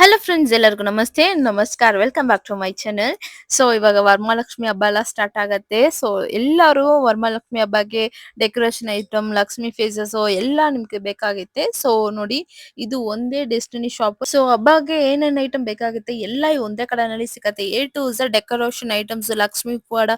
Hello friends, ಎಲ್ಲರಿಗೂ ನಮಸ್ತೆ, ನಮಸ್ಕಾರ. Welcome back to my channel. So ಇವಾಗ ವರಮಹಾಲಕ್ಷ್ಮಿ ಹಬ್ಬ ಎಲ್ಲ ಸ್ಟಾರ್ಟ್ ಆಗತ್ತೆ. ಸೊ ಎಲ್ಲರೂ ವರಮಹಾಲಕ್ಷ್ಮಿ ಹಬ್ಬಕ್ಕೆ ಡೆಕೋರೇಷನ್ ಐಟಮ್, ಲಕ್ಷ್ಮಿ ಫೇಸಸ್ ಎಲ್ಲ ನಿಮ್ಗೆ ಬೇಕಾಗುತ್ತೆ. ಸೊ ನೋಡಿ, ಇದು ಒಂದೇ ಡೆಸ್ಟಿನಿ ಶಾಪ್. ಸೊ ಹಬ್ಬಕ್ಕೆ ಏನೇನ್ ಐಟಮ್ ಬೇಕಾಗುತ್ತೆ ಎಲ್ಲ ಈ ಒಂದೇ ಕಡೆನಲ್ಲಿ ಸಿಗತ್ತೆ. A to Z decoration items, Lakshmi ಪವಾಡ,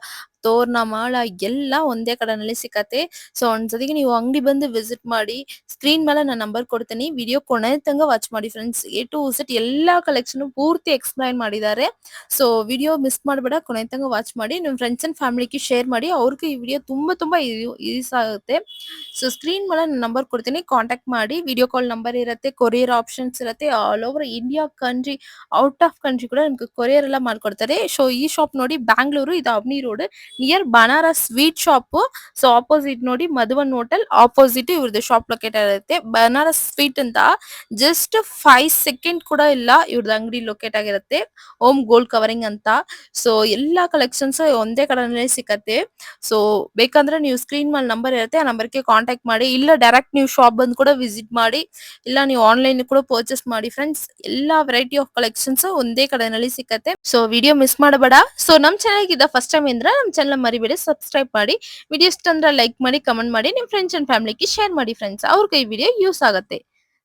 ತೋರಣ, ಮಾಳ ಎಲ್ಲ ಒಂದೇ ಕಡೆನಲ್ಲಿ ಸಿಗತ್ತೆ. ಸೊ ಒಂದ್ಸತಿಗೆ ನೀವು ಅಂಗಡಿ ಬಂದು ವಿಸಿಟ್ ಮಾಡಿ. ಸ್ಕ್ರೀನ್ ಮೇಲೆ ನಾನು ನಂಬರ್ ಕೊಡ್ತೀನಿ, ವಿಡಿಯೋ ಕೊನೆ ತನಕ ವಾಚ್ ಮಾಡಿ ಫ್ರೆಂಡ್ಸ್. ಎ ಟು ಝೆಡ್ ಎಲ್ಲಾ ಕಲೆಕ್ಷನ್ ಪೂರ್ತಿ ಎಕ್ಸ್ಪ್ಲೈನ್ ಮಾಡಿದ್ದಾರೆ. ಸೊ ವಿಡಿಯೋ ಮಿಸ್ ಮಾಡಬೇಡ, ಕೊನೆ ತನಕ ವಾಚ್ ಮಾಡಿ. ನಿಮ್ಮ ಫ್ರೆಂಡ್ಸ್ ಅಂಡ್ ಫ್ಯಾಮಿಲಿಗೆ ಶೇರ್ ಮಾಡಿ, ಅವ್ರಿಗೂ ಈ ವಿಡಿಯೋ ತುಂಬಾ ಯೂಸ್ ಆಗುತ್ತೆ. ಸೊ ಸ್ಕ್ರೀನ್ ಮೇಲೆ ನಾನು ನಂಬರ್ ಕೊಡ್ತೀನಿ, ಕಾಂಟ್ಯಾಕ್ಟ್ ಮಾಡಿ. ವಿಡಿಯೋ ಕಾಲ್ ನಂಬರ್ ಇರುತ್ತೆ, ಕೊರಿಯರ್ ಆಪ್ಷನ್ಸ್ ಇರುತ್ತೆ. All over India country, out of country ಕೂಡ ನಿಮ್ಗೆ ಕೊರಿಯರ್ ಎಲ್ಲ ಮಾಡ್ಕೊಡ್ತಾರೆ. ಸೊ ಈ ಶಾಪ್ ನೋಡಿ ಬ್ಯಾಂಗ್ಳೂರು, ಇದು ಅವನಿ road near Banaras sweet shop. So opposite ನೋಡಿ ಮಧುವನ್ ಹೋಟೆಲ್ ಆಪೋಸಿಟ್ ಇವ್ರದ್ದು ಶಾಪ್ ಲೊಕೇಟ್ ಆಗಿರುತ್ತೆ. ಬನಾರಸ್ ಸ್ವೀಟ್ ಅಂತ ಜಸ್ಟ್ 5 ಸೆಕೆಂಡ್ ಕೂಡ ಇಲ್ಲ ಇವ್ರದ್ದು ಅಂಗಡಿ ಲೊಕೇಟ್ ಆಗಿರುತ್ತೆ. ಓಮ್ ಗೋಲ್ಡ್ ಕವರಿಂಗ್ ಅಂತ. ಸೊ ಎಲ್ಲಾ ಕಲೆಕ್ಷನ್ಸ್ ಒಂದೇ ಕಡೆನೇ ಸಿಕ್ಕತ್ತೆ. ಸೊ ಬೇಕಂದ್ರೆ ನೀವು ಸ್ಕ್ರೀನ್ ಮೇಲೆ ನಂಬರ್ ಇರುತ್ತೆ, ಆ ನಂಬರ್ಗೆ ಕಾಂಟ್ಯಾಕ್ಟ್ ಮಾಡಿ. ಇಲ್ಲ ಡೈರೆಕ್ಟ್ ನೀವು ಶಾಪ್ ಬಂದು ಕೂಡ ವಿಸಿಟ್ ಮಾಡಿ, ಇಲ್ಲ ನೀವು ಆನ್ಲೈನ್ ಕೂಡ ಪರ್ಚೇಸ್ ಮಾಡಿ ಫ್ರೆಂಡ್ಸ್. ಎಲ್ಲಾ ವೆರೈಟಿ ಆಫ್ ಕಲೆಕ್ಷನ್ಸ್ ಒಂದೇ ಕಡೆನಲ್ಲಿ ಸಿಕ್ಕತ್ತೆ. ಸೊ ವಿಡಿಯೋ ಮಿಸ್ ಮಾಡಬೇಡ. ಸೊ ನಮ್ ಚಾನಲ್ ಗಿದ್ದ ಫಸ್ಟ್ ಟೈಮ್ ಅಂದ್ರೆ ನಮ್ ಚಾನಲ್ ಮರಿಬೇಡಿ, ಸಬ್ಸ್ಕ್ರೈಬ್ ಮಾಡಿ. ವಿಡಿಯೋ ಇಷ್ಟ ಅಂದ್ರೆ ಲೈಕ್ ಮಾಡಿ, ಕಮೆಂಟ್ ಮಾಡಿ, ನಿಮ್ ಫ್ರೆಂಡ್ಸ್ ಅಂಡ್ ಫ್ಯಾಮಿಲಿಗೆ ಶೇರ್ ಮಾಡಿ ಫ್ರೆಂಡ್ಸ್. ಅವ್ರಿಗೆ ಈ ವಿಡಿಯೋ ಯೂಸ್ ಆಗುತ್ತೆ.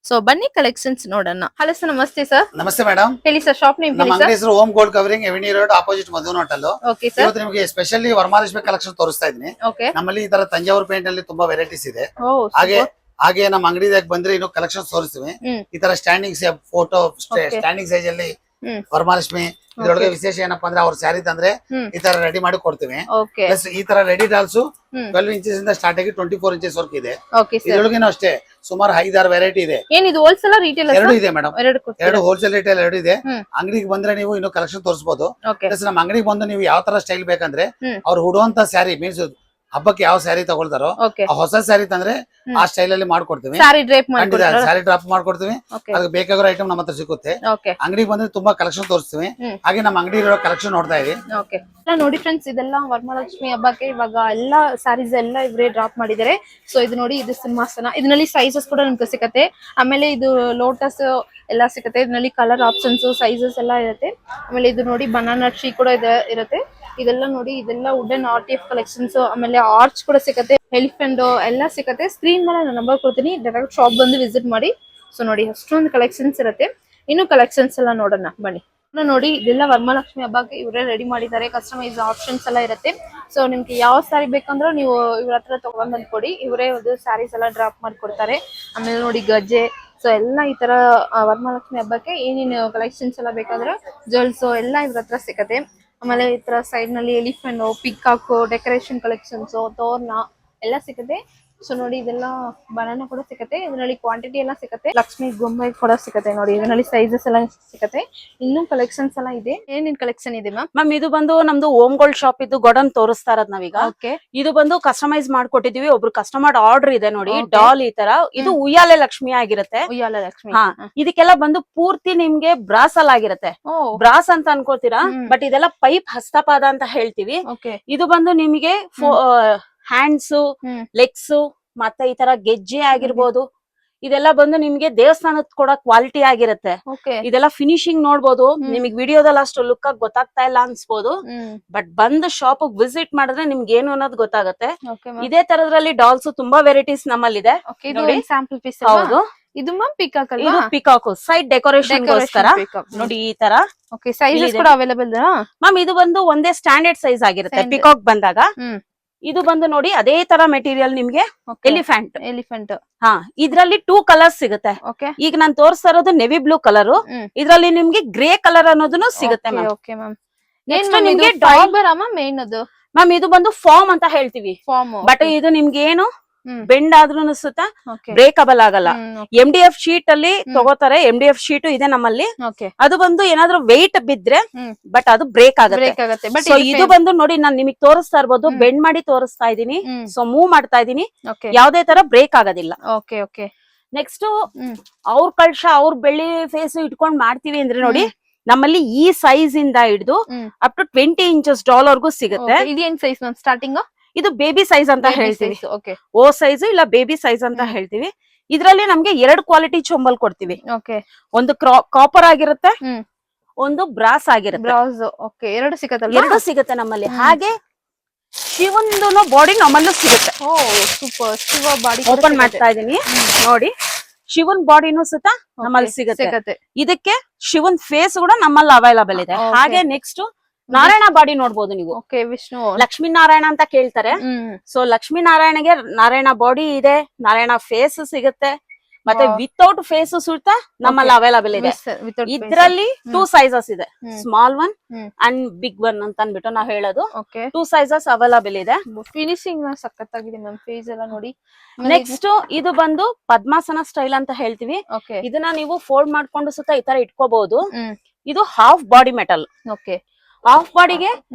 ಸೊ ಬನ್ನಿ ಕಲೆಕ್ಷನ್ಸ್ ನೋಡೋಣ. ಹಲೋ ಸರ್, ನಮಸ್ತೆ ಸರ್. ನಮಸ್ತೆ ಮೇಡಮ್. ಹೇಳಿ ಸರ್, ಶಾಪ್ ನೇಮ್ ನಮ್ಮ ಹೇಳಿ ಅಂಗಡಿ ಸರ್. ಹೆಸರು home gold covering, Avani road opposite Madhuvan hotel. Okay sir. ಇವತ್ತು ನಿಮಗೆ ಸ್ಪೆಷಲಿ ವರಮಹಾಲಕ್ಷ್ಮಿ ಕಲೆಕ್ಷನ್ ತೋರಿಸ್ತಾ ಇದ್ದೀನಿ. ಓಕೆ. ನಮ್ಮಲ್ಲಿ ಈ ತರ ತಂಜಾವೂರು ಪೇಂಟ್ ಅಲ್ಲಿ ತುಂಬಾ ವೆರೈಟೀಸ್ ಇದೆ. ಓ ಹಾಗೆ ಹಾಗೆ ನಮ್ಮ ಅಂಗಡಿದಾಗ ಬಂದ್ರೆ ಇನ್ನು ಕಲೆಕ್ಷನ್ ತೋರಿಸ್ತೀವಿ. ಈ ತರ ಸ್ಟ್ಯಾಂಡಿಂಗ್ ಫೋಟೋ ಸ್ಟ್ಯಾಂಡಿಂಗ್ ಸೈಜ್ ಅಲ್ಲಿ ವರಮಹಾಲಕ್ಷ್ಮಿ. ಇದ್ರೊಳಗೆ ವಿಶೇಷ ಏನಪ್ಪಾ ಅಂದ್ರೆ ಅವ್ರ ಸ್ಯಾರಿ ತಂದ್ರೆ ಈ ತರ ರೆಡಿ ಮಾಡಿ ಕೊಡ್ತೀವಿ. ಓಕೆ. ಪ್ಲಸ್ ಈ ತರ ರೆಡಿ ಡಾಲ್ಸ್ 12 ಇಂಚಸ್ ಇಂದ ಸ್ಟಾರ್ಟ್ ಆಗಿ 24 ಇಂಚಸ್ ವರ್ಕ್ ಇದೆ. Okay sir. ಇದ್ರೊಳಗೇನು ಅಷ್ಟೇ ಸುಮಾರು 5-6 ವೆರೈಟಿ ಇದೆ. ಏನಿದು ಹೋಲ್ಸೇಲ್ ರಿಟೇಲ್ ಎರಡು ಇದೆ ಮೇಡಮ್, ಎರಡು ಎರಡು ಹೋಲ್ಸೇಲ್ ರಿಟೇಲ್ ಎರಡು ಇದೆ. ಅಂಗಡಿಗೆ ಬಂದ್ರೆ ನೀವು ಇನ್ನು ಕಲೆಕ್ಷನ್ ತೋರಿಸಬಹುದು. ಓಕೆ. ಪ್ಲಸ್ ನಮ್ಮ ಅಂಗಡಿಗೆ ಬಂದು ನೀವು ಯಾವ ತರ ಸ್ಟೈಲ್ ಬೇಕಂದ್ರೆ ಅವ್ರು ಹುಡುವಂತ ಸ್ಯಾರಿ ಮೀನ್ಸ್ ಹಬ್ಬಕ್ಕೆ ಯಾವ ಸ್ಯಾರಿ ತಗೊಳ್ತಾರೋ ಓಕೆ. ಆ ಹೊಸ ಸ್ಯಾರಿ ತಂದ್ರೆ ಆ ಸ್ಟೈಲ್ ಅಲ್ಲಿ ಮಾಡ್ಕೊಡ್ತೀವಿ. ಸಾರಿ ಡ್ರೇಪ್ ಮಾಡ್ಕೊಡ್ತೀರಾ? ಸ್ಯಾರಿ ಡ್ರಾಪ್ ಮಾಡ್ಕೊಡ್ತೀವಿ. ಓಕೆ. ಅದಕ್ಕೆ ಬೇಕಾಗಿರೋ ಐಟಮ್ ನಮ್ಮ ಹತ್ರ ಸಿಗುತ್ತೆ. ಓಕೆ. ಅಂಗಡಿಗೆ ಬಂದ್ರೆ ತುಂಬಾ ಕಲೆಕ್ಷನ್ ತೋರಿಸ್ತೀವಿ. ಹಾಗೆ ನಮ್ಮ ಅಂಗಡಿ ಇರೋ ಕಲೆಕ್ಷನ್ ನೋಡ್ತಾ ಇದೀವಿ. ಓಕೆ. ನೋಡಿ ಫ್ರೆಂಡ್ಸ್, ಇದೆಲ್ಲ ವರಮಹಾಲಕ್ಷ್ಮಿ ಹಬ್ಬಕ್ಕೆ ಇವಾಗ ಎಲ್ಲಾ ಸ್ಯಾರೀಸ್ ಎಲ್ಲ ಇವರೇ ಡ್ರಾಪ್ ಮಾಡಿದ್ದಾರೆ. ಸೊ ಇದು ನೋಡಿ, ಇದು ಸಿಂಹಾಸನ. ಇದರಲ್ಲಿ ಸೈಜಸ್ ಕೂಡ ನಿಮ್ಗೆ ಸಿಗುತ್ತೆ. ಆಮೇಲೆ ಇದು ಲೋಟಸ್ ಎಲ್ಲ ಸಿಗುತ್ತೆ. ಇದರಲ್ಲಿ ಕಲರ್ ಆಪ್ಷನ್ಸ್, ಸೈಜಸ್ ಎಲ್ಲ ಇರುತ್ತೆ. ಆಮೇಲೆ ಇದು ನೋಡಿ ಬನಾನಾ ಟ್ರೀ ಕೂಡ ಇರುತ್ತೆ. ಇದೆಲ್ಲ ನೋಡಿ, ಇದೆಲ್ಲ ವುಡನ್ ಆರ್ಟಿಎಫ್ ಕಲೆಕ್ಷನ್ಸ್. ಆಮೇಲೆ ಆರ್ಚ್ ಕೂಡ ಸಿಗುತ್ತೆ, ಎಲಿಫೆಂಟ್ ಎಲ್ಲ ಸಿಗುತ್ತೆ. ಸ್ಕ್ರೀನ್ ಮೇಲೆ ನಾನು ನಂಬರ್ ಕೊಡ್ತೀನಿ, ಡೈರೆಕ್ಟ್ ಶಾಪ್ ಬಂದು ವಿಸಿಟ್ ಮಾಡಿ. ಸೊ ನೋಡಿ, ಅಷ್ಟೊಂದು ಕಲೆಕ್ಷನ್ಸ್ ಇರುತ್ತೆ. ಇನ್ನು ಕಲೆಕ್ಷನ್ಸ್ ಎಲ್ಲ ನೋಡೋಣ ಬನ್ನಿ. ನೋಡಿ, ಇದೆಲ್ಲ ವರಮಹಾಲಕ್ಷ್ಮಿ ಹಬ್ಬಕ್ಕೆ ಇವರೇ ರೆಡಿ ಮಾಡಿದ್ದಾರೆ. ಕಸ್ಟಮೈಸ್ ಆಪ್ಷನ್ಸ್ ಎಲ್ಲ ಇರುತ್ತೆ. ಸೊ ನಿಮ್ಗೆ ಯಾವ ಸ್ಯಾರಿ ಬೇಕಂದ್ರೆ ನೀವು ಇವ್ರ ಹತ್ರ ತಗೊಂಡ್ ಬಂದ್ ಕೊಡಿ, ಇವರೇ ಒಂದು ಸ್ಯಾರೀಸ್ ಎಲ್ಲ ಡ್ರಾಪ್ ಮಾಡ್ಕೊಡ್ತಾರೆ. ಆಮೇಲೆ ನೋಡಿ ಗಜ್ಜೆ. ಸೊ ಎಲ್ಲ ಈ ತರ ವರಮಹಾಲಕ್ಷ್ಮಿ ಹಬ್ಬಕ್ಕೆ ಏನೇನು ಕಲೆಕ್ಷನ್ಸ್ ಎಲ್ಲ ಬೇಕಾದ್ರೆ ಜ್ಯುವೆಲ್ಸ್ ಎಲ್ಲ ಇವ್ರ ಹತ್ರ ಸಿಗತ್ತೆ. ಆಮೇಲೆ ಈ ತರ ಸೈಡ್ ನಲ್ಲಿ ಎಲಿಫೆಂಟ್, ಪಿಕಾಕ್, ಡೆಕೋರೇಷನ್ ಕಲೆಕ್ಷನ್ಸ್, ತೋರಣ ಎಲ್ಲ ಸಿಗುತ್ತೆ. ಸೊ ನೋಡಿ, ಇದೆಲ್ಲ ಬನಾನಾ ಕೂಡ ಸಿಗುತ್ತೆ. ಇದರಲ್ಲಿ ಕ್ವಾಂಟಿಟಿ ಎಲ್ಲ ಸಿಗುತ್ತೆ. ಲಕ್ಷ್ಮಿ ಗೊಂಬೆ ಕೂಡ ಸಿಗುತ್ತೆ. ನೋಡಿ, ಇದರಲ್ಲಿ ಸೈಜಸ್ ಎಲ್ಲ ಸಿಗುತ್ತೆ. ಇನ್ನೂ ಕಲೆಕ್ಷನ್ಸ್ ಎಲ್ಲ ಇದೆ. ಏನೇನ್ ಕಲೆಕ್ಷನ್ ಇದೆ ಮ್ಯಾಮ್? ಇದು ಬಂದು ನಮ್ದು ಹೋಮ್ ಗೋಲ್ಡ್ ಶಾಪ್ ಇದ್ದು ಗೋಡನ್ ತೋರಿಸ್ತಾ ಇರೋದ್ ನಾವೀಗ. ಓಕೆ. ಇದು ಬಂದು ಕಸ್ಟಮೈಸ್ ಮಾಡ್ಕೊಟ್ಟಿದೀವಿ. ಒಬ್ರು ಕಸ್ಟಮರ್ ಆರ್ಡರ್ ಇದೆ ನೋಡಿ, ಡಾಲ್ ಈ ತರ. ಇದು ಉಯ್ಯಾಲೆ ಲಕ್ಷ್ಮಿ ಆಗಿರುತ್ತೆ. ಉಯ್ಯಾಲೆ ಲಕ್ಷ್ಮಿ. ಹಾ, ಇದಕ್ಕೆಲ್ಲ ಬಂದು ಪೂರ್ತಿ ನಿಮ್ಗೆ ಬ್ರಾಸ್ ಅಲ್ಲಿ ಆಗಿರುತ್ತೆ. ಬ್ರಾಸ್ ಅಂತ ಅನ್ಕೋತೀರಾ, ಬಟ್ ಇದೆಲ್ಲ ಪೈಪ್ ಹಸ್ತಪಾದ ಅಂತ ಹೇಳ್ತೀವಿ. ಓಕೆ. ಇದು ಬಂದು ನಿಮಗೆ ಹ್ಯಾಂಡ್ಸ್, ಲೆಗ್ಸ್, ಮತ್ತೆ ಈ ತರ ಗೆಜ್ಜೆ ಆಗಿರ್ಬೋದು. ಇದೆಲ್ಲ ಬಂದು ನಿಮ್ಗೆ ದೇವಸ್ಥಾನದ ಕೂಡ ಕ್ವಾಲಿಟಿ ಆಗಿರುತ್ತೆ. ಇದೆಲ್ಲ ಫಿನಿಶಿಂಗ್ ನೋಡ್ಬೋದು. ನಿಮಗೆ ವಿಡಿಯೋದಲ್ಲಿ ಅಷ್ಟು ಲುಕ್ ಆಗಿ ಗೊತ್ತಾಗ್ತಾ ಇಲ್ಲ ಅನ್ಸ್ಬೋದು, ಬಟ್ ಬಂದು ಶಾಪ್ ವಿಸಿಟ್ ಮಾಡಿದ್ರೆ ನಿಮ್ಗೆ ಏನು ಅನ್ನೋದು ಗೊತ್ತಾಗುತ್ತೆ. ಇದೇ ತರದ್ರಲ್ಲಿ ಡಾಲ್ಸ್ ತುಂಬಾ ವೆರೈಟೀಸ್ ನಮ್ಮಲ್ಲಿದೆ. Sample piece. ಹೌದು, ಇದು ಮ್ಯಾಮ್ ಪಿಕಾಕ್ ಅಲ್ವಾ? ಇದು ಪಿಕಾಕ್ ಸೈಡ್ ಡೆಕೋರೇಷನ್ ಗೋಸ್ಕರ ನೋಡಿ ಈ ತರ. ಓಕೆ. ಸೈಜಸ್ ಕೂಡ ಅವೈಲೇಬಲ್ ಇದೆ ಮ್ಯಾಮ್. ಇದು ಬಂದು ಒಂದೇ ಸ್ಟ್ಯಾಂಡರ್ಡ್ ಸೈಜ್ ಆಗಿರುತ್ತೆ ಪಿಕಾಕ್ ಬಂದಾಗ. ಇದು ಬಂದು ನೋಡಿ ಅದೇ ತರ ಮೆಟೀರಿಯಲ್ ನಿಮ್ಗೆ ಎಲಿಫೆಂಟ್. ಹಾ, ಇದ್ರಲ್ಲಿ 2 ಕಲರ್ಸ್ ಸಿಗುತ್ತೆ. ಈಗ ನಾನ್ ತೋರಿಸ್ತಾ ಇರೋದು ನೆವಿ ಬ್ಲೂ ಕಲರ್. ಇದ್ರಲ್ಲಿ ನಿಮ್ಗೆ ಗ್ರೇ ಕಲರ್ ಅನ್ನೋದನ್ನು ಸಿಗುತ್ತೆ ಮ್ಯಾಮ್. ನಿಮ್ಗೆ ಮ್ಯಾಮ್ ಇದು ಬಂದು ಫಾರ್ಮ್ ಅಂತ ಹೇಳ್ತೀವಿ. ಬಟ್ ಇದು ನಿಮ್ಗೆ ಏನು ಬೆಂಡ್ ಆದ್ರೂ ಸುತ್ತ ಬ್ರೇಕಬಲ್ ಆಗಲ್ಲ. MDF ಶೀಟ್ ಅಲ್ಲಿ ತಗೋತಾರೆ. MDF ಶೀಟ್ ಇದೆ ನಮ್ಮಲ್ಲಿ. ಅದು ಬಂದು ಏನಾದ್ರೂ ವೆಯ್ಟ್ ಬಿದ್ರೆ ಬಟ್ ಅದು ಬ್ರೇಕ್ ಆಗುತ್ತೆ. ಸೊ ಇದು ಬಂದು ನೋಡಿ, ನಾನ್ ನಿಮಗ್ ತೋರಿಸ್ತಾ ಇರ್ಬೋದು, ಬೆಂಡ್ ಮಾಡಿ ತೋರಿಸ್ತಾ ಇದೀನಿ. ಸೊ ಮೂವ್ ಮಾಡ್ತಾ ಇದೀನಿ, ಯಾವ್ದೇ ತರ ಬ್ರೇಕ್ ಆಗೋದಿಲ್ಲ. ನೆಕ್ಸ್ಟ್ ಅವ್ರ ಕಳ್ಶ, ಅವ್ರ ಬೆಳ್ಳಿ ಫೇಸ್ ಇಟ್ಕೊಂಡ್ ಮಾಡ್ತೀವಿ ಅಂದ್ರೆ ನೋಡಿ, ನಮ್ಮಲ್ಲಿ ಈ ಸೈಜ್ ಇಂದ ಹಿಡಿದು ಅಪ್ ಟು 20 ಇಂಚಸ್ ಡಾಲರ್ಗೂ ಸಿಗುತ್ತೆ. ಸೈಜ್ ಸ್ಟಾರ್ಟಿಂಗ್ ಇದು ಬೇಬಿ ಸೈಜ್ ಅಂತ ಹೇಳ್ತೀವಿ. ಓ ಸೈಜ್ ಇಲ್ಲ ಬೇಬಿ ಸೈಜ್ ಅಂತ ಹೇಳ್ತೀವಿ. ಇದ್ರಲ್ಲಿ ನಮ್ಗೆ 2 ಕ್ವಾಲಿಟಿ ಚೊಂಬಲ್ ಕೊಡ್ತೀವಿ. ಓಕೆ. ಒಂದು ಕಾಪರ್ ಆಗಿರುತ್ತೆ, ಒಂದು ಬ್ರಾಸ್ ಆಗಿರುತ್ತೆ. ಬ್ರಾಸ್. ಓಕೆ, 2 ಸಿಗತ್ತಲ್ವಾ? 2 ಸಿಗುತ್ತೆ ನಮ್ಮಲ್ಲಿ. ಹಾಗೆ ಶಿವಂದು ಬಾಡಿ ನಮ್ಮಲ್ಲೂ ಸಿಗುತ್ತೆ. ಓ ಸೂಪರ್. ಶಿವ ಬಾಡಿ ಓಪನ್ ಮಾಡ್ತಾ ಇದೀನಿ ನೋಡಿ. ಶಿವನ್ ಬಾಡಿನೂ ಸುತ್ತ ನಮ್ಮಲ್ಲಿ ಸಿಗುತ್ತೆ. ಇದಕ್ಕೆ ಶಿವನ್ ಫೇಸ್ ಕೂಡ ನಮ್ಮಲ್ಲಿ ಅವೈಲಬಲ್ ಇದೆ. ಹಾಗೆ ನೆಕ್ಸ್ಟ್ ನಾರಾಯಣ ಬಾಡಿ ನೋಡ್ಬೋದು ನೀವು. ಓಕೆ, ವಿಷ್ಣು ಲಕ್ಷ್ಮೀ ನಾರಾಯಣ ಅಂತ ಕೇಳ್ತಾರೆ. ಸೊ ಲಕ್ಷ್ಮೀ ನಾರಾಯಣಗೆ ನಾರಾಯಣ ಬಾಡಿ ಇದೆ, ನಾರಾಯಣ ಫೇಸ್ ಸಿಗುತ್ತೆ, ಮತ್ತೆ ವಿತೌಟ್ ಫೇಸ್ ಸುತ್ತ ನಮ್ಮಲ್ಲಿ ಅವೈಲಬಲ್ ಇದೆ. ಇದ್ರಲ್ಲಿ 2 ಸೈಜಸ್ ಇದೆ, small one and big one ಅಂತ ಅಂದ್ಬಿಟ್ಟು ನಾವ್ ಹೇಳೋದು. 2 ಸೈಜಸ್ ಅವೈಲಬಲ್ ಇದೆ. ಫಿನಿಶಿಂಗ್ ಸಖತ್ತಾಗಿದೆ ಮ್ಯಾಮ್, ಫೇಸ್ ಎಲ್ಲ ನೋಡಿ. ನೆಕ್ಸ್ಟ್ ಇದು ಬಂದು ಪದ್ಮಾಸನ ಸ್ಟೈಲ್ ಅಂತ ಹೇಳ್ತೀವಿ. ಇದನ್ನ ನೀವು ಫೋಲ್ಡ್ ಮಾಡ್ಕೊಂಡು ಸುತ್ತ ಈ ತರ ಇಟ್ಕೋಬಹುದು. ಇದು half body metal. Okay. Half ಬಾಡಿಗೆ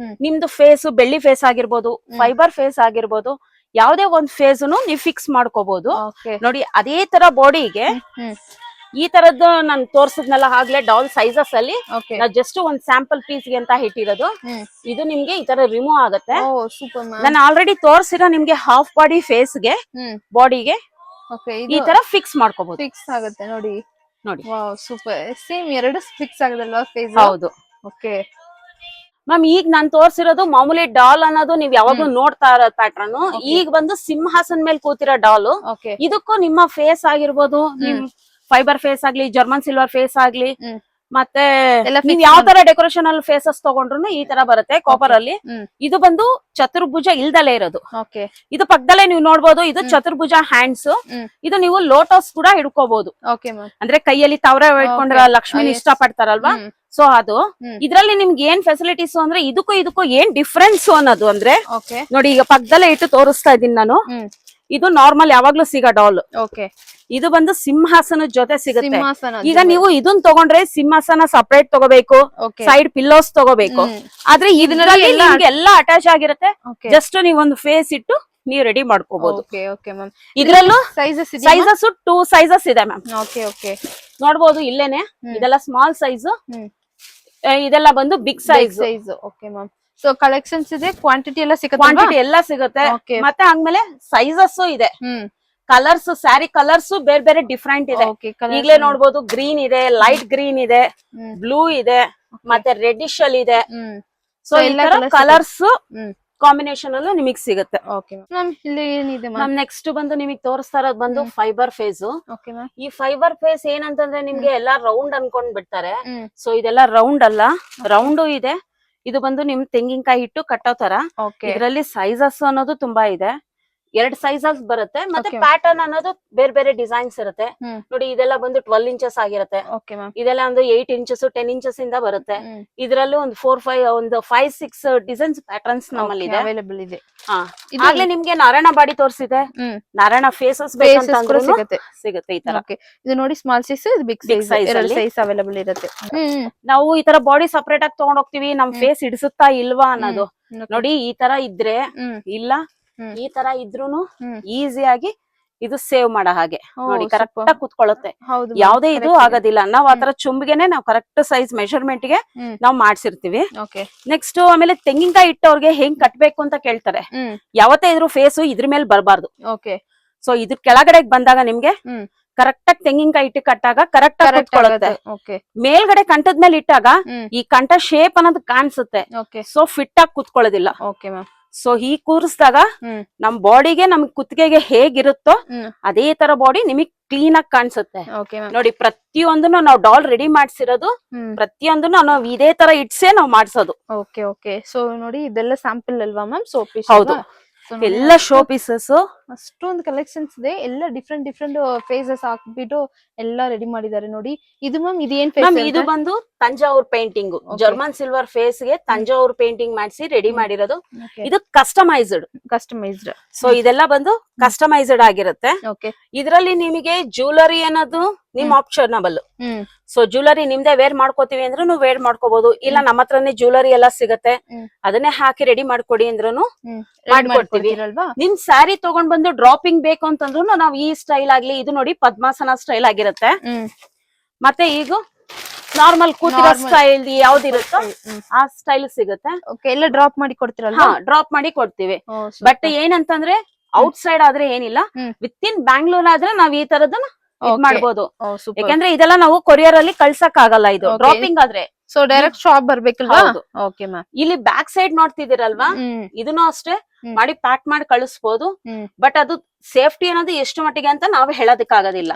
ನಿಮ್ದು ಫೇಸ್, ಬೆಳ್ಳಿ ಫೇಸ್ ಆಗಿರ್ಬೋದು, ಫೈಬರ್ ಫೇಸ್ ಆಗಿರ್ಬೋದು, ಯಾವ್ದೇ ಒಂದ್ ಫೇಸ್ ನೀವು ಫಿಕ್ಸ್ ಮಾಡ್ಕೋಬಹುದು ನೋಡಿ. ಅದೇ ತರ ಬಾಡಿಗೆ ಈ ತರದ್ದು ನಾನು ತೋರ್ಸಿದ್ನಲ್ಲ ಆಗ್ಲೇ ಡಾಲ್ ಸೈಜಸ್ ಅಲ್ಲಿ ಜಸ್ಟ್ ಒಂದ್ ಸ್ಯಾಂಪಲ್ ಪೀಸ್ ಗೆ ಅಂತ ಇಟ್ಟಿರೋದು. ಇದು ನಿಮ್ಗೆ ಈ ತರ ರಿಮೂವ್ ಆಗುತ್ತೆ. ನಾನು ಆಲ್ರೆಡಿ ತೋರ್ಸಿರೋ ನಿಮ್ಗೆ ಹಾಫ್ ಬಾಡಿ ಫೇಸ್ ಗೆ ಬಾಡಿಗೆ ಈ ತರ ಫಿಕ್ಸ್ ಮಾಡ್ಕೋಬಹುದು. ಫಿಕ್ಸ್ ಆಗುತ್ತೆ ನೋಡಿ. ನೋಡಿ, ಸೂಪರ್. ಸೇಮ್ 2 ಫಿಕ್ಸ್ ಆಗುದಲ್ವಾ ಫೇಸ್? ಹೌದು. ಓಕೆ ಮ್ಯಾಮ್, ಈಗ ನಾನ್ ತೋರ್ಸಿರೋದು ಮಾಮೂಲಿ ಡಾಲ್ ಅನ್ನೋದು ನೀವ್ ಯಾವಾಗ್ಲೂ ನೋಡ್ತಾ ಇರೋ ಪ್ಯಾಟ್ರನ್. ಈಗ ಬಂದು ಸಿಂಹಾಸನ ಮೇಲೆ ಕೂತಿರೋ ಡಾಲ್. ಇದಕ್ಕೂ ನಿಮ್ಮ ಫೇಸ್ ಆಗಿರ್ಬೋದು, ನಿಮ್ ಫೈಬರ್ ಫೇಸ್ ಆಗ್ಲಿ, ಜರ್ಮನ್ ಸಿಲ್ವರ್ ಫೇಸ್ ಆಗ್ಲಿ, ಮತ್ತೆ ನೀವ್ ಯಾವ ತರ ಡೆಕೋರೇಷನ್ ಅಲ್ಲಿ ಫೇಸಸ್ ತಗೊಂಡ್ರು ಈ ತರ ಬರುತ್ತೆ ಕಾಪರ್ ಅಲ್ಲಿ. ಇದು ಬಂದು ಚತುರ್ಭುಜ ಇಲ್ದಲೇ ಇರೋದು. ಇದು ಪಕ್ಕದಲ್ಲೇ ನೀವು ನೋಡ್ಬೋದು, ಇದು ಚತುರ್ಭುಜ ಹ್ಯಾಂಡ್ಸ್. ಇದು ನೀವು ಲೋಟಸ್ ಕೂಡ ಹಿಡ್ಕೋಬಹುದು. ಅಂದ್ರೆ ಕೈಯಲ್ಲಿ ತವರ ಇಟ್ಕೊಂಡ್ರ ಲಕ್ಷ್ಮಿ ಇಷ್ಟ ಪಡ್ತಾರಲ್ವಾ, ಸೊ ಅದು. ಇದ್ರಲ್ಲಿ ನಿಮ್ಗೆ ಏನ್ ಫೆಸಿಲಿಟೀಸ್ ಅಂದ್ರೆ ಇದಕ್ಕೂ ಏನ್ ಡಿಫ್ರೆನ್ಸ್ ಅನ್ನೋದು ಅಂದ್ರೆ ನೋಡಿ, ಈಗ ಪಕ್ಕದಲ್ಲೇ ಇಟ್ಟು ತೋರಿಸ್ತಾ ಇದೀನಿ ನಾನು. ಇದು ನಾರ್ಮಲ್ ಯಾವಾಗ್ಲೂ ಸಿಗೋ ಡಾಲ್. ಇದು ಬಂದು ಸಿಂಹಾಸನದ ಜೊತೆ ಸಿಗುತ್ತೆ. ಈಗ ನೀವು ಇದನ್ನ ತಗೊಂಡ್ರೆ ಸಿಂಹಾಸನ ಸಪರೇಟ್ ತಗೋಬೇಕು, ಸೈಡ್ ಪಿಲ್ಲೋಸ್ ತಗೋಬೇಕು. ಆದ್ರೆ ಇದರಲ್ಲಿ ನಿಮ್ಗೆ ಎಲ್ಲ ಅಟ್ಯಾಚ್ ಆಗಿರುತ್ತೆ. ಜಸ್ಟ್ ನೀವ್ ಒಂದು ಫೇಸ್ ಇಟ್ಟು ನೀವು ರೆಡಿ ಮಾಡ್ಕೋಬಹುದು. ಇದ್ರಲ್ಲೂ ಸೈಜಸ್ 2 ಸೈಜಸ್ ಇದೆ ಮ್ಯಾಮ್. ನೋಡ್ಬೋದು ಇಲ್ಲೇನೆ. ಇದೆಲ್ಲ ಸ್ಮಾಲ್ ಸೈಜ್, ಇದೆಲ್ಲ ಬಂದು big size. Okay ma'am. So collections ಇದೆ, ಕ್ವಾಂಟಿಟಿ ಎಲ್ಲ ಸಿಗುತ್ತೆ. ಕ್ವಾಂಟಿಟಿ ಎಲ್ಲ ಸಿಗುತ್ತೆ. ಮತ್ತೆ ಆದ್ಮೇಲೆ ಸೈಜಸ್ ಇದೆ, ಕಲರ್ಸ್, ಸ್ಯಾರಿ ಕಲರ್ಸ್ ಬೇರೆ ಬೇರೆ ಡಿಫ್ರೆಂಟ್ ಇದೆ. ಈಗಲೇ ನೋಡ್ಬೋದು, ಗ್ರೀನ್ ಇದೆ, ಲೈಟ್ ಗ್ರೀನ್ ಇದೆ, ಬ್ಲೂ ಇದೆ, ಮತ್ತೆ ರೆಡಿಶ್ ಅಲ್ಲಿ ಇದೆ. ಸೊ ಎಲ್ಲ ಕಲರ್ಸ್ ಕಾಂಬಿನೇಷನ್ ಅಲ್ಲೂ ನಿಮಗ್ ಸಿಗುತ್ತೆ. ನೆಕ್ಸ್ಟ್ ಬಂದು ನಿಮಗ್ ತೋರಿಸ್ತಾ ಇರೋದು ಬಂದು ಫೈಬರ್ ಫೇಸ್. ಈ ಫೈಬರ್ ಫೇಸ್ ಏನಂತಂದ್ರೆ ನಿಮ್ಗೆ ಎಲ್ಲಾ ರೌಂಡ್ ಅನ್ಕೊಂಡ್ ಬಿಡ್ತಾರೆ. ಸೊ ಇದೆಲ್ಲ ರೌಂಡ್ ಅಲ್ಲ, ರೌಂಡ್ ಇದೆ. ಇದು ಬಂದು ನಿಮ್ ತೆಂಗಿನಕಾಯಿ ಹಿಟ್ಟು ಕಟ್ಟೋ ತರ. ಇದರಲ್ಲಿ ಸೈಜಸ್ ಅನ್ನೋದು ತುಂಬಾ ಇದೆ, 2 ಸೈಜಸ್ ಬರುತ್ತೆ. ಮತ್ತೆ ಪ್ಯಾಟರ್ನ್ ಅನ್ನೋದು ಬೇರೆ ಬೇರೆ ಡಿಸೈನ್ಸ್ ಇರುತ್ತೆ ನೋಡಿ. ಇದೆಲ್ಲ ಬಂದು 12 ಇಂಚಸ್ ಆಗಿರುತ್ತೆ. ಇದೆಲ್ಲ ಒಂದು 8 ಇಂಚಸ್ 10 ಇಂಚಸ್ ಇಂದ ಬರುತ್ತೆ. ಇದರಲ್ಲೂ ಒಂದು 5-6 ಡಿಸೈನ್ಸ್ ಪ್ಯಾಟರ್ನ್ಸ್ ನಮ್ಮಲ್ಲಿ ಇದೆ, ಅವೈಲೇಬಲ್ ಇದೆ. ಆಗ್ಲೇ ನಿಮ್ಗೆ ನಾರಾಯಣ ಬಾಡಿ ತೋರಿಸಿದೆ, ನಾರಾಯಣ ಫೇಸಸ್ ಬೇಕಂತಂದ್ರೂ ಸಿಗುತ್ತೆ ಈ ತರ. ಇದು ನೋಡಿ, small size, big size available ಇರುತ್ತೆ. ನಾವು ಈ ತರ ಬಾಡಿ ಸಪರೇಟ್ ಆಗಿ ತಗೊಂಡ್ ಹೋಗ್ತೀವಿ, ನಮ್ ಫೇಸ್ ಹಿಡಿಸುತ್ತಾ ಇಲ್ವಾ ಅನ್ನೋದು ನೋಡಿ. ಈ ತರ ಇದ್ರೆ ಇಲ್ಲ, ಈ ತರ ಇದ್ರೂನು ಈಸಿಯಾಗಿ ಇದು ಸೇವ್ ಮಾಡೋ ಹಾಗೆ ನೋಡಿ, ಕರೆಕ್ಟ್ ಆಗಿ ಕುತ್ಕೊಳ್ಳುತ್ತೆ. ಯಾವ್ದೇ ಇದು ಆಗೋದಿಲ್ಲ. ನಾವ್ ಆತರ ಚುಂಬಿಗೆನೆ ನಾವ್ ಕರೆಕ್ಟ್ ಸೈಜ್ ಮೆಜರ್ಮೆಂಟ್ ಗೆ ನಾವ್ ಮಾಡ್ಸಿರ್ತೀವಿ. ನೆಕ್ಸ್ಟ್ ಆಮೇಲೆ ತೆಂಗಿನಕಾಯಿ ಇಟ್ಟವ್ರಿಗೆ ಹೆಂಗ್ ಕಟ್ಬೇಕು ಅಂತ ಕೇಳ್ತಾರೆ. ಯಾವತ್ತೇ ಇದ್ರು ಫೇಸ್ ಇದ್ರ ಮೇಲೆ ಬರಬಾರ್ದು. ಸೊ ಇದ್ರ ಕೆಳಗಡೆ ಬಂದಾಗ ನಿಮ್ಗೆ ಕರೆಕ್ಟ್ ಆಗಿ ತೆಂಗಿನಕಾಯಿ ಇಟ್ಟು ಕಟ್ಟಾಗ ಕರೆಕ್ಟ್ ಆಗಿ ಕುತ್ಕೊಳ್ಳುತ್ತೆ. ಮೇಲ್ಗಡೆ ಕಂಠದ ಮೇಲೆ ಇಟ್ಟಾಗ ಈ ಕಂಠ ಶೇಪ್ ಅನ್ನೋದು ಕಾಣಿಸುತ್ತೆ. ಸೊ ಫಿಟ್ ಆಗಿ ಕುತ್ಕೊಳ್ಳೋದಿಲ್ಲ. ಸೊ ಹೀಗ್ ಕೂರಿಸಿದಾಗ ನಮ್ ಬಾಡಿಗೆ ನಮ್ ಕುತ್ತಿಗೆಗೆ ಹೇಗಿರುತ್ತೋ ಅದೇ ತರ ಬಾಡಿ ನಿಮಗ್ ಕ್ಲೀನ್ ಆಗಿ ಕಾಣಿಸುತ್ತೆ ನೋಡಿ. ಪ್ರತಿಯೊಂದನ್ನು ನಾವು ಡಾಲ್ ರೆಡಿ ಮಾಡ್ಸಿರೋದು, ಪ್ರತಿಯೊಂದನ್ನು ನಾವು ಇದೇ ತರ ಇಟ್ಸೇ ನಾವ್ ಮಾಡ್ಸೋದು. ಸೊ ನೋಡಿ, ಇದೆಲ್ಲ ಸ್ಯಾಂಪಲ್ ಅಲ್ವಾ ಮ್ಯಾಮ್? ಸೋಪ್ ಹೌದು, ಎಲ್ಲ ಶೋ ಪೀಸಸ್. ಅಷ್ಟೊಂದು ಕಲೆಕ್ಷನ್ಸ್ ಇದೆ, ಎಲ್ಲ ಡಿಫ್ರೆಂಟ್ ಫೇಸಸ್ ಹಾಕ್ಬಿಟ್ಟು ಎಲ್ಲ ರೆಡಿ ಮಾಡಿದ್ದಾರೆ ನೋಡಿ. ಇದು ಮ್ಯಾಮ್ ಇದೇನ್ ಫೇಸ್? ಇದು ಬಂದು Thanjavur painting, German silver face ಗೆ ತಂಜಾವೂರ್ ಪೇಂಟಿಂಗ್ ಮಾಡಿಸಿ ರೆಡಿ ಮಾಡಿರೋದು. ಇದು ಕಸ್ಟಮೈಸ್ಡ್. ಸೊ ಇದೆಲ್ಲ ಬಂದು ಕಸ್ಟಮೈಸ್ಡ್ ಆಗಿರುತ್ತೆ. ಇದರಲ್ಲಿ ನಿಮಗೆ ಜ್ಯುವೆಲರಿ ಅನ್ನೋದು ನಿಮ್ ಆಪ್ಷನಬಲ್. ಸೊ ಜ್ಯುವೆಲರಿ ನಿಮ್ದೆ ವೇರ್ ಮಾಡ್ಕೋತೀವಿ ಅಂದ್ರೂ ನೀವು ವೇರ್ ಮಾಡ್ಕೋಬಹುದು. ಇಲ್ಲ ನಮ್ಮ ಹತ್ರನೇ ಜ್ಯುವೆಲರಿ ಎಲ್ಲ ಸಿಗತ್ತೆ, ಅದನ್ನೇ ಹಾಕಿ ರೆಡಿ ಮಾಡ್ಕೊಡಿ ಅಂದ್ರೂ ಮಾಡ್ಕೊಡ್ತೀವಿ. ನಿಮ್ ಸ್ಯಾರಿ ತಗೊಂಡ್ ಬಂದು ಡ್ರಾಪಿಂಗ್ ಬೇಕು ಅಂತಂದ್ರು ನಾವ್ ಈ ಸ್ಟೈಲ್ ಆಗ್ಲಿ, ಇದು ನೋಡಿ ಪದ್ಮಾಸನ ಸ್ಟೈಲ್ ಆಗಿರುತ್ತೆ. ಮತ್ತೆ ಈಗ ನಾರ್ಮಲ್ ಕೂತಿರೋ ಸ್ಟೈಲ್ ಯಾವ್ದಿರುತ್ತೋ ಆ ಸ್ಟೈಲ್ ಸಿಗುತ್ತೆ. ಎಲ್ಲ ಡ್ರಾಪ್ ಮಾಡಿ ಕೊಡ್ತೀರಲ್ಲ? ಡ್ರಾಪ್ ಮಾಡಿ ಕೊಡ್ತೀವಿ. ಬಟ್ ಏನಂತಂದ್ರೆ ಔಟ್ ಸೈಡ್ ಆದ್ರೆ ಏನಿಲ್ಲ, ವಿತ್ ಇನ್ ಬ್ಯಾಂಗ್ಳೂರ್ ಆದ್ರೆ ನಾವ್ ಈ ತರದನ್ನ ಮಾಡ್ಬೋದು. ಯಾಕಂದ್ರೆ ಇದೆಲ್ಲ ನಾವು ಕೊರಿಯರ್ ಅಲ್ಲಿ ಕಳ್ಸಕ್ ಆಗಲ್ಲ, ಇದು ಡ್ರಾಪಿಂಗ್ ಆದ್ರೆ. ಸೊ ಡೈರೆಕ್ಟ್ ಶಾಪ್ ಬರ್ಬೇಕಲ್ವಾ? Okay ma'am. ಇಲ್ಲಿ ಬ್ಯಾಕ್ ಸೈಡ್ ನೋಡ್ತಿದ್ದೀರಲ್ವಾ, ಇದನ್ನು ಅಷ್ಟೇ ಮಾಡಿ ಪ್ಯಾಕ್ ಮಾಡಿ ಕಳಿಸ್ಬೋದು. ಬಟ್ ಅದು ಸೇಫ್ಟಿ ಅನ್ನೋದು ಎಷ್ಟು ಮಟ್ಟಿಗೆ ಅಂತ ನಾವು ಹೇಳೋದಕ್ಕಾಗೋದಿಲ್ಲ.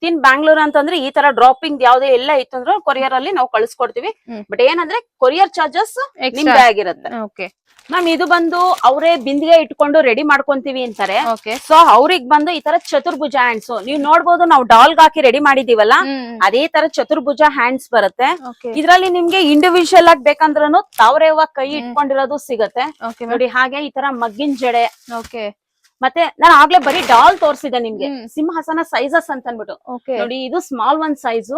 ಇನ್ ಬ್ಯಾಂಗ್ಳೂರ್ ಅಂತಂದ್ರೆ ಈ ತರ ಡ್ರಾಪಿಂಗ್ ಯಾವ್ದೇ ಎಲ್ಲ ಇತ್ತು ಅಂದ್ರೆ ಕೊರಿಯರ್ ಅಲ್ಲಿ ನಾವು ಕಳಿಸ್ಕೊಡ್ತೀವಿ. ಬಟ್ ಏನಂದ್ರೆ ಕೊರಿಯರ್ ಚಾರ್ಜಸ್ ನಿಮ್ದೇ ಆಗಿರುತ್ತೆ. ಮ್ಯಾಮ್ ಇದು ಬಂದು ಅವರೇ ಬಿಂದಿಗೆ ಇಟ್ಕೊಂಡು ರೆಡಿ ಮಾಡ್ಕೊಂತೀವಿ ಅಂತಾರೆ. ಸೊ ಅವ್ರಿಗೆ ಬಂದು ಈ ತರ ಚತುರ್ಭುಜ ಹ್ಯಾಂಡ್ಸ್ ನೀವ್ ನೋಡ್ಬೋದು, ನಾವು ಡಾಲ್ಗ್ ಹಾಕಿ ರೆಡಿ ಮಾಡಿದೀವಲ್ಲ ಅದೇ ತರ ಚತುರ್ಭುಜ ಹ್ಯಾಂಡ್ಸ್ ಬರುತ್ತೆ. ಇದ್ರಲ್ಲಿ ನಿಮ್ಗೆ ಇಂಡಿವಿಜುವಲ್ ಆಗಿ ಬೇಕಂದ್ರೂ ತಾವರೆ ಹೂವ ಕೈ ಇಟ್ಕೊಂಡಿರೋದು ಸಿಗತ್ತೆ ನೋಡಿ. ಹಾಗೆ ಈ ತರ ಮಗ್ಗಿನ ಜಡೆ. ಮತ್ತೆ ನಾನು ಆಗ್ಲೇ ಬರೀ ಡಾಲ್ ತೋರಿಸಿದೆ ನಿಮ್ಗೆ. ಸಿಂಹಾಸನ ಸೈಜಸ್ ಅಂತ ಅನ್ಬಿಟ್ಟು ನೋಡಿ, ಇದು small one size,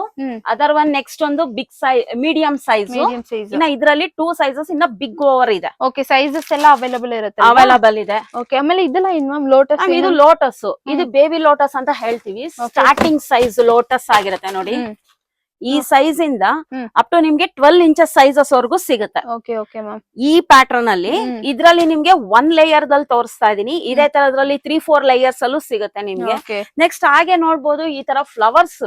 other one next ಒಂದು ಬಿಗ್ ಸೈಜ್, ಮೀಡಿಯಂ ಸೈಜ್. ಇನ್ನ ಇದ್ರಲ್ಲಿ 2 ಸೈಜಸ್ ಇನ್ನ ಬಿಗ್ ಓವರ್ ಇದೆ. ಸೈಜಸ್ ಎಲ್ಲ ಅವೈಲಬಲ್ ಇರುತ್ತೆ. ಅವೈಲಬಲ್ ಇದೆ. ಆಮೇಲೆ ಇದೆಲ್ಲ ಲೋಟಸ್, ಇದು ಲೋಟಸ್, ಇದು ಬೇಬಿ ಲೋಟಸ್ ಅಂತ ಹೇಳ್ತೀವಿ. ಸ್ಟಾರ್ಟಿಂಗ್ ಸೈಜ್ ಲೋಟಸ್ ಆಗಿರುತ್ತೆ ನೋಡಿ. ಈ ಸೈಜ್ ಇಂದ ಅಪ್ ಟು ನಿಮ್ಗೆ 12 ಇಂಚಸ್ ಸೈಜಸ್ ವರೆಗೂ ಸಿಗುತ್ತೆ. ಈ ಪ್ಯಾಟರ್ನ್ ಅಲ್ಲಿ ಇದ್ರಲ್ಲಿ ನಿಮ್ಗೆ 1 ಲೇಯರ್ ದಲ್ಲಿ ತೋರಿಸ್ತಾ ಇದೀನಿ. ಇದೇ ತರದ್ರಲ್ಲಿ 3-4 ಲೇಯರ್ಸ್ ಅಲ್ಲೂ ಸಿಗುತ್ತೆ ನಿಮ್ಗೆ. ನೆಕ್ಸ್ಟ್ ಹಾಗೆ ನೋಡ್ಬೋದು ಈ ತರ ಫ್ಲವರ್ಸ್.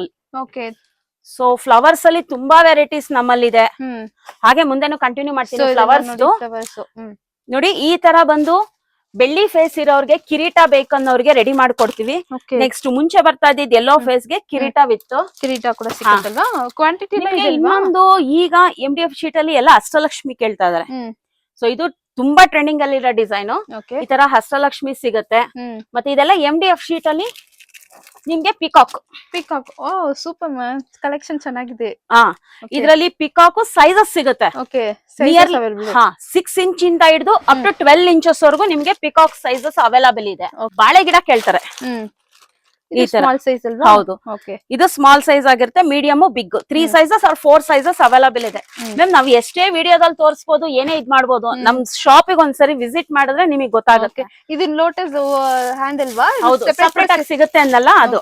ಸೊ ಫ್ಲವರ್ಸ್ ಅಲ್ಲಿ ತುಂಬಾ ವೆರೈಟೀಸ್ ನಮ್ಮಲ್ಲಿದೆ. ಹಾಗೆ ಮುಂದೆನೂ ಕಂಟಿನ್ಯೂ ಮಾಡ್ತೀನಿ. ಫ್ಲವರ್ಸ್ ನೋಡಿ, ಈ ತರ ಬಂದು ಬೆಳ್ಳಿ ಫೇಸ್ ಇರೋರ್ಗೆ ಕಿರೀಟ ಬೇಕನ್ನೋರ್ಗೆ ರೆಡಿ ಮಾಡ್ಕೊಡ್ತೀವಿ. ನೆಕ್ಸ್ಟ್ ಮುಂಚೆ ಬರ್ತಾ ಇದ್ದಿದ್ ಎಲ್ಲೋ ಫೇಸ್ ಗೆ ಕಿರೀಟ ವಿತ್ ಕಿರೀಟ ಕೂಡ ಸಿಗುತ್ತಲ್ವಾ? ಕ್ವಾಂಟಿಟಿ ಇನ್ನೊಂದು ಈಗ MDF ಶೀಟ್ ಅಲ್ಲಿ ಎಲ್ಲ ಅಷ್ಟಲಕ್ಷ್ಮಿ ಕೇಳ್ತಾ ಇದಾರೆ. ಸೊ ಇದು ತುಂಬಾ ಟ್ರೆಂಡಿಂಗ್ ಅಲ್ಲಿ ಇರೋ ಡಿಸೈನ್. ಈ ತರ ಹಸ್ತಲಕ್ಷ್ಮಿ ಸಿಗುತ್ತೆ. ಮತ್ತೆ ಇದೆಲ್ಲ MDF ಶೀಟ್ ಅಲ್ಲಿ ನಿಮ್ಗೆ ಪಿಕಾಕ್. ಓ ಸೂಪರ್ ಮ್ಯಾಮ್, ಕಲೆಕ್ಷನ್ ಚೆನ್ನಾಗಿದೆ. ಇದ್ರಲ್ಲಿ ಪಿಕಾಕ್ ಸೈಜಸ್ ಸಿಗುತ್ತೆ. 6 ಇಂಚ್ ಇಂದ ಹಿಡಿದು ಅಪ್ ಟು 12 ಇಂಚಸ್ ವರೆಗೂ ನಿಮ್ಗೆ ಪಿಕಾಕ್ ಸೈಜಸ್ ಅವೈಲಬಲ್ ಇದೆ. ಬಾಳೆ ಗಿಡ ಕೇಳ್ತಾರೆ. ಹೌದು, ಇದು ಸ್ಮಾಲ್ ಸೈಜ್ ಆಗಿರುತ್ತೆ. Medium, big 3 sizes or 4 sizes available ಇದೆ. ಮ್ಯಾಮ್ ನಾವ್ ಎಷ್ಟೇ ವಿಡಿಯೋದಲ್ಲಿ ತೋರಿಸಬಹುದು, ಏನೇ ಇದ್ ಮಾಡ್ಬೋದು. ನಮ್ ಶಾಪಿಗೆ ಒಂದ್ಸರಿ ವಿಸಿಟ್ ಮಾಡಿದ್ರೆ ನಿಮಗೆ ಗೊತ್ತಾಗುತ್ತೆ. ಇದು ಲೋಟಸ್ ಹ್ಯಾಂಡಲ್ ಸೆಪರೇಟ್ ಆಗಿ ಸಿಗುತ್ತೆ ಅನ್ನಲ್ಲ ಅದು.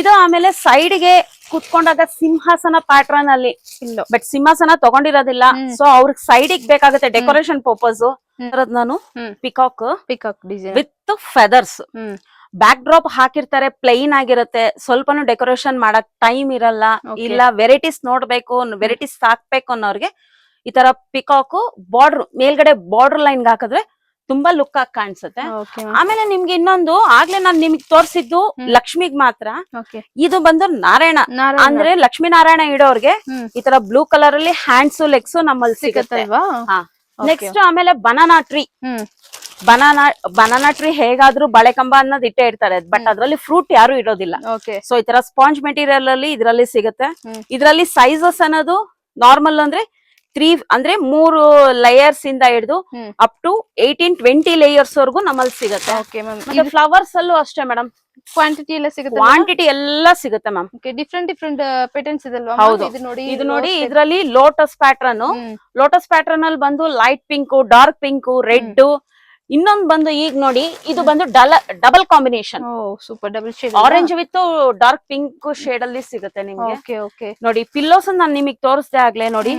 ಇದು ಆಮೇಲೆ ಸೈಡ್ ಗೆ ಕುತ್ಕೊಂಡಾಗ ಸಿಂಹಾಸನ ಪ್ಯಾಟರ್ನ್ ಅಲ್ಲಿ, ಬಟ್ ಸಿಂಹಾಸನ ತಗೊಂಡಿರೋದಿಲ್ಲ. ಸೊ ಅವ್ರಿಗೆ ಸೈಡ್ ಬೇಕಾಗುತ್ತೆ ಡೆಕೋರೇಷನ್ ಪರ್ಪಸ್. ನಾನು peacock with feathers back drop ಹಾಕಿರ್ತಾರೆ. ಪ್ಲೈನ್ ಆಗಿರುತ್ತೆ. ಸ್ವಲ್ಪನೂ ಡೆಕೋರೇಷನ್ ಮಾಡಕ್ ಟೈಮ್ ಇರಲ್ಲ, ಇಲ್ಲ ವೆರೈಟೀಸ್ ನೋಡ್ಬೇಕು, ವೆರೈಟೀಸ್ ಹಾಕ್ಬೇಕು ಅನ್ನೋರ್ಗೆ ಈ ತರ ಪಿಕಾಕ್ ಬಾರ್ಡರ್ ಮೇಲ್ಗಡೆ ಬಾರ್ಡರ್ ಲೈನ್ ಹಾಕಿದ್ರೆ ತುಂಬಾ ಲುಕ್ ಆಗಿ ಕಾಣಿಸುತ್ತೆ. ಆಮೇಲೆ ನಿಮ್ಗೆ ಇನ್ನೊಂದು ಆಗ್ಲೇ ನಾನ್ ನಿಮ್ಗೆ ತೋರ್ಸಿದ್ದು ಲಕ್ಷ್ಮಿಗ್ ಮಾತ್ರ. ಇದು ಬಂದು ನಾರಾಯಣ ಅಂದ್ರೆ ಲಕ್ಷ್ಮೀ ನಾರಾಯಣ ಇಡೋರ್ಗೆ ಈ ತರ ಬ್ಲೂ ಕಲರ್ ಅಲ್ಲಿ ಹ್ಯಾಂಡ್ಸ್ ಲೆಗ್ಸ್ ನಮ್ಮಲ್ಲಿ ಸಿಗುತ್ತೆ. ನೆಕ್ಸ್ಟ್ ಆಮೇಲೆ ಬನಾನಾ ಟ್ರೀ ಹೇಗಾದ್ರೂ ಬಳೆಕಂಬ ಅನ್ನೋದು ಇಟ್ಟೇ ಇರ್ತಾರೆ, ಬಟ್ ಅದ್ರಲ್ಲಿ ಫ್ರೂಟ್ ಯಾರು ಇಡೋದಿಲ್ಲ. ಸೊ ಈ ತರ ಸ್ಪಾಂಜ್ ಮೆಟೀರಿಯಲ್ ಅಲ್ಲಿ ಇದ್ರಲ್ಲಿ ಸಿಗುತ್ತೆ. ಇದ್ರಲ್ಲಿ ಸೈಜಸ್ ಅನ್ನೋದು ನಾರ್ಮಲ್ ಅಂದ್ರೆ 3 ಲೇಯರ್ಸ್ ಇಂದ ಹಿಡಿದು ಅಪ್ ಟು 18-20 ಲೇಯರ್ಸ್ ವರೆಗೂ ನಮ್ಮಲ್ಲಿ ಸಿಗುತ್ತೆ. ಫ್ಲವರ್ಸ್ ಅಲ್ಲೂ ಅಷ್ಟೇ ಮೇಡಮ್, ಕ್ವಾಂಟಿಟಿ ಎಲ್ಲ ಸಿಗುತ್ತೆ ಮ್ಯಾಮ್. Different patterns ಇದಲ್ವಾ? ಹೌದು, ಇದು ನೋಡಿ ಇದ್ರಲ್ಲಿ ಲೋಟಸ್ ಪ್ಯಾಟರ್ನ್ ಅಲ್ಲಿ ಬಂದು light pink, dark pink, red. ಇನ್ನೊಂದು ಬಂದು ಈಗ ನೋಡಿ, ಇದು ಬಂದು double combination. Super, double shade orange with dark pink shade ಅಲ್ಲಿ ಸಿಗುತ್ತೆ ನಿಮ್ಗೆ. ನೋಡಿ ಪಿಲ್ಲೋಸ್ ನಾನು ನಿಮಗೆ ತೋರಿಸ್ದೆ ಆಗ್ಲೇ ನೋಡಿ.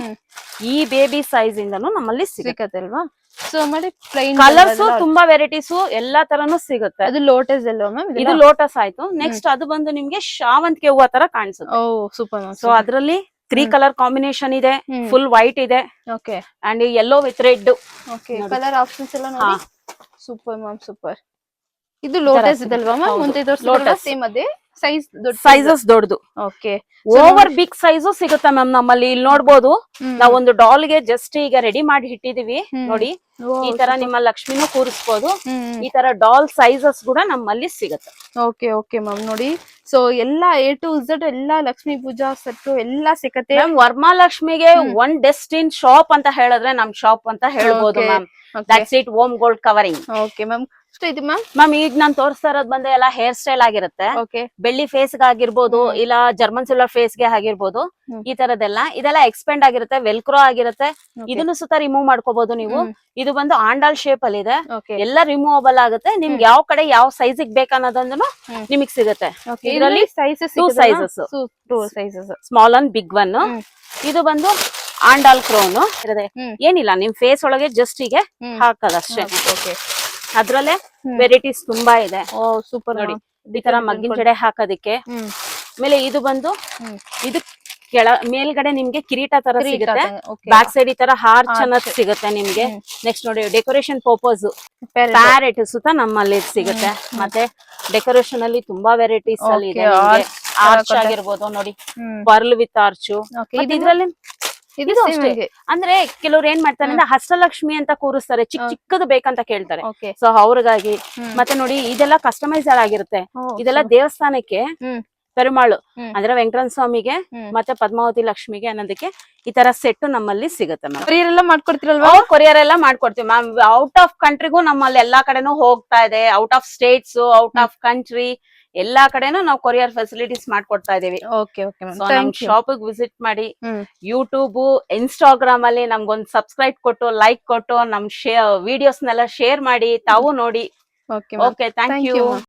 ಈ ಬೇಬಿ ಸೈಜ್ ಇಂದನು ನಮ್ಮಲ್ಲಿ ಸಿಗುತ್ತೆ ಅಲ್ವಾ? ಸೊ ಮಾಡಿ ಪ್ಲೈನ್ ಕಲರ್ಸ್ ತುಂಬಾ ವೆರೈಟೀಸ್ ಎಲ್ಲಾ ತರನು ಸಿಗುತ್ತೆ. ಅದು ಲೋಟಸ್ ಅಲ್ವಾ ಮ್ಯಾಮ್? ಇದು ಲೋಟಸ್ ಆಯ್ತು. ನೆಕ್ಸ್ಟ್ ಅದು ಬಂದು ನಿಮ್ಗೆ ಶಾವಂತಿಗೆ ಹೂವ ತರ ಕಾಣಿಸುತ್ತೆ. ಸೂಪರ್. ಸೊ ಅದ್ರಲ್ಲಿ 3 ಕಲರ್ ಕಾಂಬಿನೇಷನ್ ಇದೆ. ಫುಲ್ ವೈಟ್ ಇದೆ and yellow with red. Colour options ಎಲ್ಲ ನೋಡಿ. Super ma'am, super. ಇದು ಲೋಟಸ್ ಇದಲ್ವಾ ಮ್ಯಾಮ್? ಮುಂದೆ ಲೋಟಸ್ ಸೇಮ್ ಅದೇ ಸೈಜಸ್ ದೊಡ್ಡದು. ಓವರ್ ಬಿಗ್ ಸೈಜ್ ಸಿಗುತ್ತೆ ಮ್ಯಾಮ್ ನಮ್ಮಲ್ಲಿ. ಇಲ್ಲಿ ನೋಡ್ಬೋದು, ನಾವೊಂದು ಡಾಲ್ ಗೆ ಜಸ್ಟ್ ಈಗ ರೆಡಿ ಮಾಡಿ ಇಟ್ಟಿದೀವಿ ನೋಡಿ. ಈ ತರ ನಿಮ್ಮ ಲಕ್ಷ್ಮಿನೂ ಕೂರಿಸಬಹುದು. ಈ ತರ ಡಾಲ್ ಸೈಜಸ್ ಕೂಡ ನಮ್ಮಲ್ಲಿ ಸಿಗುತ್ತೆ. ಓಕೆ ಮ್ಯಾಮ್ ನೋಡಿ. ಸೊ ಎಲ್ಲಾ A to Z ಎಲ್ಲಾ ಲಕ್ಷ್ಮೀ ಪೂಜಾ ಸೆಟ್ ಎಲ್ಲಾ ಸಿಗತ್ತೆ. ವರಮಹಾಲಕ್ಷ್ಮಿಗೆ ಒನ್ ಡೆಸ್ಟಿನ್ ಶಾಪ್ ಅಂತ ಹೇಳಿದ್ರೆ ನಮ್ ಶಾಪ್ ಅಂತ ಹೇಳ್ಬೋದು ma'am. That's it, Om gold covering. Okay ma'am. Ma'am ಈಗ ನಾನ್ ತೋರಿಸ್ತಾ ಇರೋದ್ ಬಂದು ಎಲ್ಲ ಹೇರ್ ಸ್ಟೈಲ್ ಆಗಿರುತ್ತೆ. ಬೆಳ್ಳಿ ಫೇಸ್ ಆಗಿರ್ಬೋದು, ಇಲ್ಲ ಜರ್ಮನ್ ಸಿಲ್ವರ್ ಫೇಸ್ ಗೆ ಆಗಿರ್ಬೋದು. ಈ ತರದೆಲ್ಲ ಇದೆಲ್ಲ ಎಕ್ಸ್ಪೆಂಡ್ ಆಗಿರುತ್ತೆ, ವೆಲ್ಕ್ರೋ ಆಗಿರುತ್ತೆ. ಇದನ್ನು ಸುತ್ತ ರಿಮೂವ್ ಮಾಡ್ಕೋಬಹುದು ನೀವು. ಇದು ಬಂದು ಆಂಡಾಲ್ ಶೇಪ್ ಅಲ್ಲಿ ಇದೆ. ಎಲ್ಲ ರಿಮೂವಬಲ್ ಆಗುತ್ತೆ. ನಿಮ್ಗೆ ಯಾವ ಕಡೆ ಯಾವ ಸೈಜ್ ಬೇಕನ್ನೋದನ್ನು ನಿಮಗ್ ಸಿಗುತ್ತೆ. ಇದರಲ್ಲಿ 2 sizes, small one, big one. ಇದು ಬಂದು ಆಂಡಾಲ್ ಕ್ರೋನ್ ಇರುತ್ತೆ. ಏನಿಲ್ಲ, ನಿಮ್ ಫೇಸ್ ಒಳಗೆ ಜಸ್ಟ್ ಹೀಗೆ ಹಾಕೋದಷ್ಟೇ. ಅದ್ರಲ್ಲೇ ವೆರೈಟೀಸ್ ತುಂಬಾ ಇದೆ ಓ ಸೂಪರ್ ನೋಡಿ. ಈ ತರ ಮಗ್ಗಿನ ಜಡೆ ಹಾಕೋದಿಕ್ಕೆ. ಆಮೇಲೆ ಇದು ಬಂದು ಇದು ಮೇಲ್ಗಡೆ ನಿಮ್ಗೆ ಕಿರೀಟ ತರ ಸಿಗುತ್ತೆ. ಬ್ಯಾಕ್ ಸೈಡ್ ಈ ತರ ಹಾರ್ ಚೆನ್ನಾಗ್ ಸಿಗುತ್ತೆ ನಿಮ್ಗೆ. ನೆಕ್ಸ್ಟ್ ನೋಡಿ ಡೆಕೋರೇಷನ್ ಪರ್ಪಸ್ ಪ್ಯಾರೆಟ್ ಸುತ್ತ ನಮ್ಮಲ್ಲಿ ಸಿಗುತ್ತೆ. ಮತ್ತೆ ಡೆಕೋರೇಷನ್ ಅಲ್ಲಿ ತುಂಬಾ ವೆರೈಟೀಸ್ ಅಲ್ಲಿ ಇದೆ. ಆರ್ಚ್ ಆಗಿರ್ಬೋದು ನೋಡಿ, ಪರ್ಲ್ ವಿತ್ ಆರ್ಚು. ಇದ್ರಲ್ಲಿ ಇದು ಅಷ್ಟೇ. ಅಂದ್ರೆ ಕೆಲವ್ರು ಏನ್ ಮಾಡ್ತಾರೆ ಅಂದ್ರೆ ಹಸ್ತಲಕ್ಷ್ಮಿ ಅಂತ ಕೂರಿಸ್ತಾರೆ, ಚಿಕ್ಕದು ಬೇಕಂತ ಕೇಳ್ತಾರೆ. ಸೊ ಅವ್ರಿಗಾಗಿ ಮತ್ತೆ ನೋಡಿ ಇದೆಲ್ಲ ಕಸ್ಟಮೈಸ್ ಆಗಿರುತ್ತೆ. ಇದೆಲ್ಲ ದೇವಸ್ಥಾನಕ್ಕೆ ಪೆರುಮಾಳು ಅಂದ್ರೆ ವೆಂಕಟರಮಣ ಸ್ವಾಮಿಗೆ ಮತ್ತೆ ಪದ್ಮಾವತಿ ಲಕ್ಷ್ಮಿಗೆ ಅನ್ನೋದಕ್ಕೆ ಈ ತರ ಸೆಟ್ ನಮ್ಮಲ್ಲಿ ಸಿಗುತ್ತೆ ಮ್ಯಾಮ್. ಕೊರಿಯರ್ ಎಲ್ಲ ಮಾಡ್ಕೊಡ್ತಿರಲ್ವಾ? ಕೊರಿಯರ್ ಎಲ್ಲ ಮಾಡ್ಕೊಡ್ತೀವಿ ಮ್ಯಾಮ್. ಔಟ್ ಆಫ್ ಕಂಟ್ರಿಗೂ ನಮ್ಮಲ್ಲಿ ಎಲ್ಲಾ ಕಡೆನೂ ಹೋಗ್ತಾ ಇದೆ. Out of States, out of country ಎಲ್ಲಾ ಕಡೆನೂ ನಾವು ಕೊರಿಯರ್ ಫೆಸಿಲಿಟೀಸ್ ಮಾಡ್ಕೊಡ್ತಾ ಇದೀವಿ. ನಮ್ ಶಾಪ್ ವಿಸಿಟ್ ಮಾಡಿ. ಯೂಟ್ಯೂಬ್, ಇನ್ಸ್ಟಾಗ್ರಾಮ್ ಅಲ್ಲಿ ನಮ್ಗೊಂದು ಸಬ್ಸ್ಕ್ರೈಬ್ ಕೊಟ್ಟು, ಲೈಕ್ ಕೊಟ್ಟು, ನಮ್ ವಿಡಿಯೋಸ್ನೆಲ್ಲ ಶೇರ್ ಮಾಡಿ, ತಾವು ನೋಡಿ. Okay, thank you.